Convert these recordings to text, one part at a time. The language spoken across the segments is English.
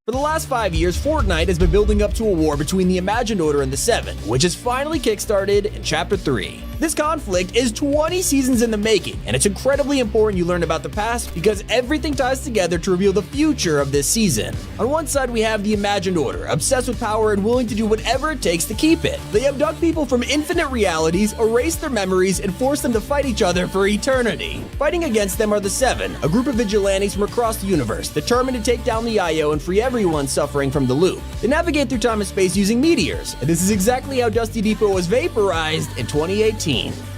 For the last 5 years, Fortnite has been building up to a war between the Imagined Order and the Seven, which is finally kickstarted in Chapter 3. This conflict is 20 seasons in the making, and it's incredibly important you learn about the past because everything ties together to reveal the future of this season. On one side, we have the Imagined Order, obsessed with power and willing to do whatever it takes to keep it. They abduct people from infinite realities, erase their memories, and force them to fight each other for eternity. Fighting against them are the Seven, a group of vigilantes from across the universe, determined to take down the IO and free everyone suffering from the loop. They navigate through time and space using meteors, and this is exactly how Dusty Depot was vaporized in 2018.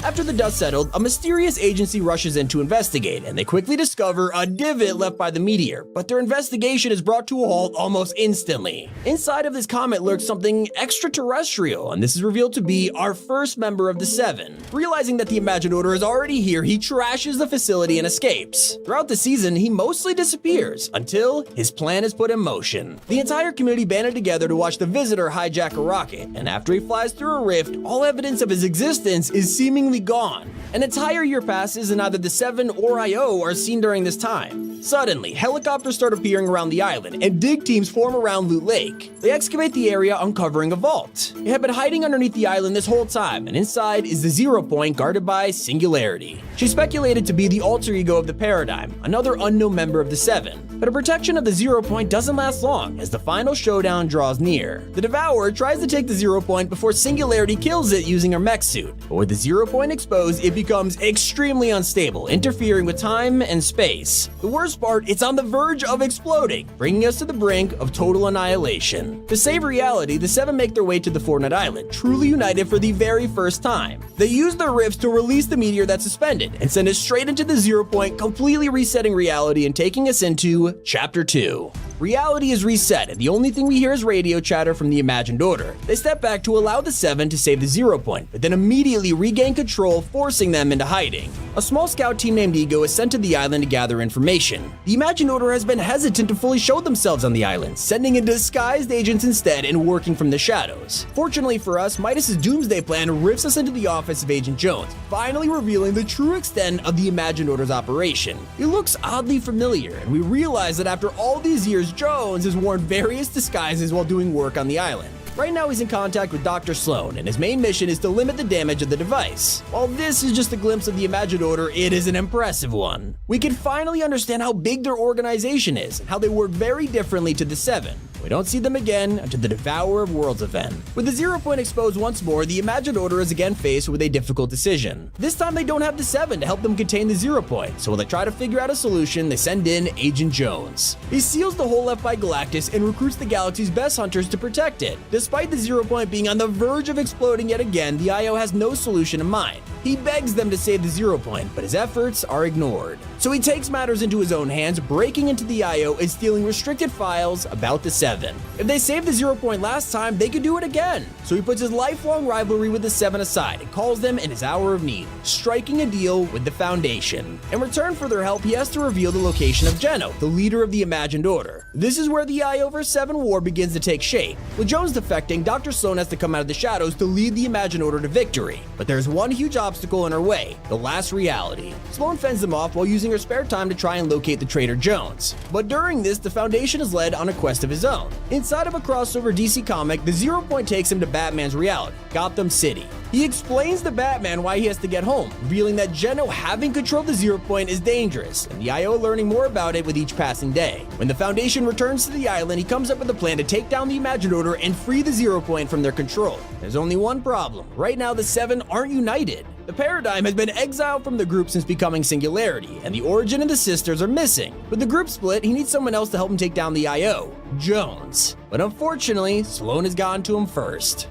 After the dust settled, a mysterious agency rushes in to investigate, and they quickly discover a divot left by the meteor, but their investigation is brought to a halt almost instantly. Inside of this comet lurks something extraterrestrial, and this is revealed to be our first member of the Seven. Realizing that the Imagined Order is already here, he trashes the facility and escapes. Throughout the season, he mostly disappears, until his plan is put in motion. The entire community banded together to watch the Visitor hijack a rocket, and after he flies through a rift, all evidence of his existence is seemingly gone. An entire year passes and neither the Seven or IO are seen during this time. Suddenly, helicopters start appearing around the island, and dig teams form around Loot Lake. They excavate the area, uncovering a vault. It had been hiding underneath the island this whole time, and inside is the 0 Point guarded by Singularity. She's speculated to be the alter ego of the Paradigm, another unknown member of the Seven. But her protection of the 0 Point doesn't last long as the final showdown draws near. The Devourer tries to take the 0 Point before Singularity kills it using her mech suit. But with the 0 Point exposed, it becomes extremely unstable, interfering with time and space. The worst part, it's on the verge of exploding, bringing us to the brink of total annihilation. To save reality, the Seven make their way to the Fortnite island, truly united for the very first time. They use their rifts to release the meteor that's suspended and send it straight into the 0 Point, completely resetting reality and taking us into Chapter 2. Reality is reset, and the only thing we hear is radio chatter from the Imagined Order. They step back to allow the Seven to save the 0 Point, but then immediately regain control, forcing them into hiding. A small scout team named Ego is sent to the island to gather information. The Imagined Order has been hesitant to fully show themselves on the island, sending in disguised agents instead and working from the shadows. Fortunately for us, Midas's doomsday plan rifts us into the office of Agent Jones, finally revealing the true extent of the Imagined Order's operation. It looks oddly familiar, and we realize that after all these years, Jones has worn various disguises while doing work on the island. Right now he's in contact with Dr. Sloan, and his main mission is to limit the damage of the device. While this is just a glimpse of the Imagined Order, it is an impressive one. We can finally understand how big their organization is, and how they work very differently to the Seven. We don't see them again until the Devourer of Worlds event. With the 0 Point exposed once more, the Imagined Order is again faced with a difficult decision. This time they don't have the Seven to help them contain the 0 Point, so while they try to figure out a solution, they send in Agent Jones. He seals the hole left by Galactus and recruits the galaxy's best hunters to protect it. Despite the 0 Point being on the verge of exploding yet again, the IO has no solution in mind. He begs them to save the 0 Point, but his efforts are ignored. So he takes matters into his own hands, breaking into the IO and stealing restricted files about the Seven. If they saved the 0 Point last time, they could do it again. So he puts his lifelong rivalry with the Seven aside and calls them in his hour of need, striking a deal with the Foundation. In return for their help, he has to reveal the location of Geno, the leader of the Imagined Order. This is where the IO vs. Seven war begins to take shape. With Jones defecting, Dr. Sloan has to come out of the shadows to lead the Imagined Order to victory. But there's one huge obstacle in her way, the last reality. Sloan fends them off while using her spare time to try and locate the traitor Jones. But during this, the Foundation is led on a quest of his own. Inside of a crossover DC comic, the 0 Point takes him to Batman's reality, Gotham City. He explains to Batman why he has to get home, revealing that Geno having control of the 0 Point is dangerous, and the IO learning more about it with each passing day. When the Foundation returns to the island, he comes up with a plan to take down the Imagined Order and free the 0 Point from their control. There's only one problem. Right now, the Seven aren't united. The Paradigm has been exiled from the group since becoming Singularity, and the Origin and the Sisters are missing. With the group split, he needs someone else to help him take down the IO, Jones. But unfortunately, Sloan has gotten to him first.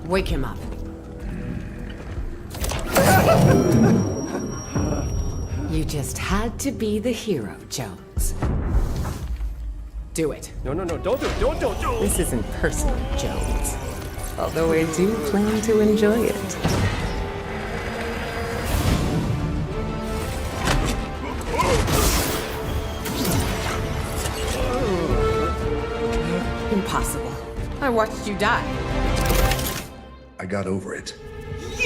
Wake him up. You just had to be the hero, Jones. Do it. No, don't do it, don't. This isn't personal, Jones. Although I do plan to enjoy it. Impossible. I watched you die. I got over it.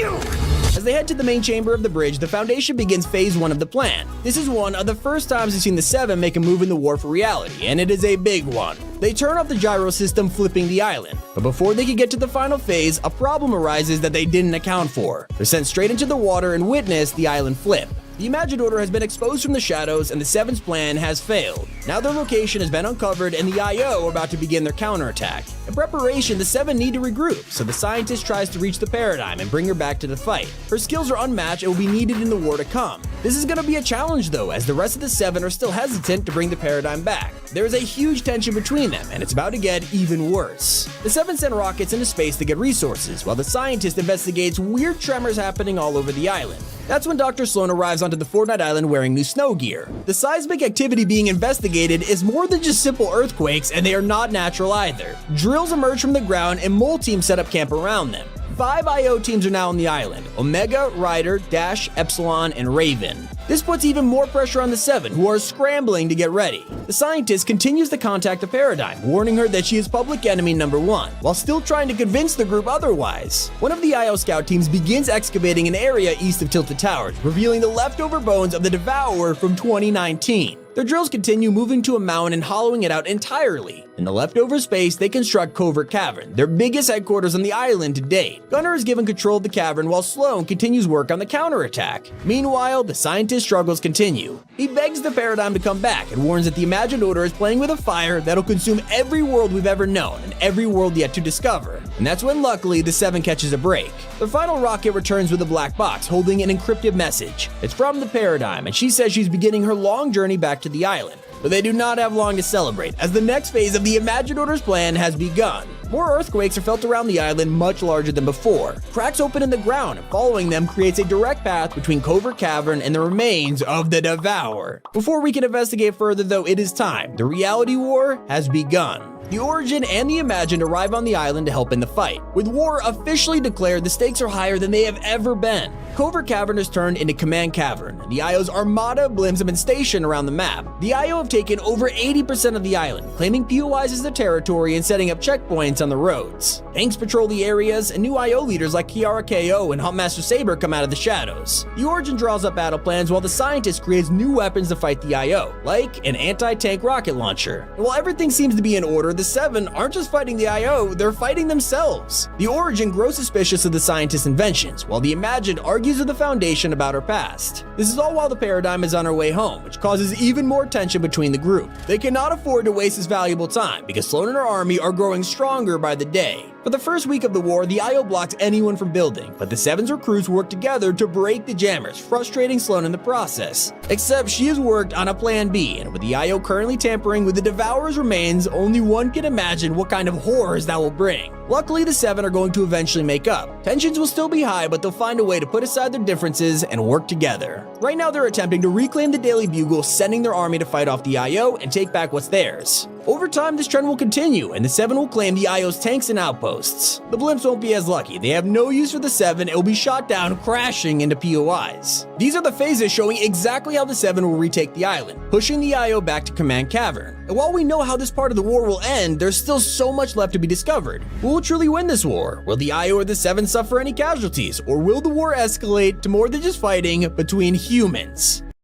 As they head to the main chamber of the bridge, the Foundation begins phase 1 of the plan. This is one of the first times we've seen the Seven make a move in the war for reality, and it is a big one. They turn off the gyro system, flipping the island. But before they can get to the final phase, a problem arises that they didn't account for. They're sent straight into the water and witness the island flip. The Imagined Order has been exposed from the shadows, and the Seven's plan has failed. Now their location has been uncovered, and the IO are about to begin their counterattack. In preparation, the Seven need to regroup, so the scientist tries to reach the Paradigm and bring her back to the fight. Her skills are unmatched and will be needed in the war to come. This is going to be a challenge though, as the rest of the Seven are still hesitant to bring the Paradigm back. There is a huge tension between them, and it's about to get even worse. The Seven send rockets into space to get resources, while the scientist investigates weird tremors happening all over the island. That's when Dr. Sloan arrives onto the Fortnite island wearing new snow gear. The seismic activity being investigated is more than just simple earthquakes, and they are not natural either. Drills emerge from the ground and mole teams set up camp around them. 5 IO teams are now on the island: Omega, Rider, Dash, Epsilon, and Raven. This puts even more pressure on the Seven, who are scrambling to get ready. The scientist continues to contact the Paradigm, warning her that she is public enemy number 1, while still trying to convince the group otherwise. One of the IO scout teams begins excavating an area east of Tilted Towers, revealing the leftover bones of the Devourer from 2019. Their drills continue, moving to a mountain and hollowing it out entirely. In the leftover space, they construct Covert Cavern, their biggest headquarters on the island to date. Gunner is given control of the cavern while Sloan continues work on the counterattack. Meanwhile, the scientist's struggles continue. He begs the Paradigm to come back and warns that the Imagined Order is playing with a fire that'll consume every world we've ever known and every world yet to discover. And that's when, luckily, the Seven catches a break. The final rocket returns with a black box holding an encrypted message. It's from the Paradigm, and she says she's beginning her long journey back to the island. But they do not have long to celebrate, as the next phase of the Imagined Order's plan has begun. More earthquakes are felt around the island, much larger than before. Cracks open in the ground, and following them creates a direct path between Covert Cavern and the remains of the Devourer. Before we can investigate further though, it is time. The reality war has begun. The Origin and the Imagined arrive on the island to help in the fight. With war officially declared, the stakes are higher than they have ever been. Covert Cavern is turned into Command Cavern, and the IO's armada of blimps have been stationed around the map. The IO have taken over 80% of the island, claiming POIs as their territory and setting up checkpoints on the roads. Tanks patrol the areas, and new IO leaders like Kiara KO and Huntmaster Saber come out of the shadows. The Origin draws up battle plans while the scientist creates new weapons to fight the IO, like an anti-tank rocket launcher. And while everything seems to be in order, the Seven aren't just fighting the IO, they're fighting themselves. The Origin grows suspicious of the scientist's inventions, while the Imagined argues with the Foundation about her past. This is all while the Paradigm is on her way home, which causes even more tension between the group. They cannot afford to waste this valuable time, because Sloan and her army are growing stronger by the day. For the first week of the war, the IO blocks anyone from building, but the Seven's recruits work together to break the jammers, frustrating Sloan in the process. Except she has worked on a plan B, and with the IO currently tampering with the Devourer's remains, only one can imagine what kind of horrors that will bring. Luckily, the Seven are going to eventually make up. Tensions will still be high, but they'll find a way to put aside their differences and work together. Right now, they're attempting to reclaim the Daily Bugle, sending their army to fight off the IO and take back what's theirs. Over time, this trend will continue, and the Seven will claim the IO's tanks and outposts. The blimps won't be as lucky. They have no use for the Seven and will be shot down, crashing into POIs. These are the phases showing exactly how the Seven will retake the island, pushing the IO back to Command Cavern. And while we know how this part of the war will end, there's still so much left to be discovered. Who will truly win this war? Will the IO or the Seven suffer any casualties? Or will the war escalate to more than just fighting between humans?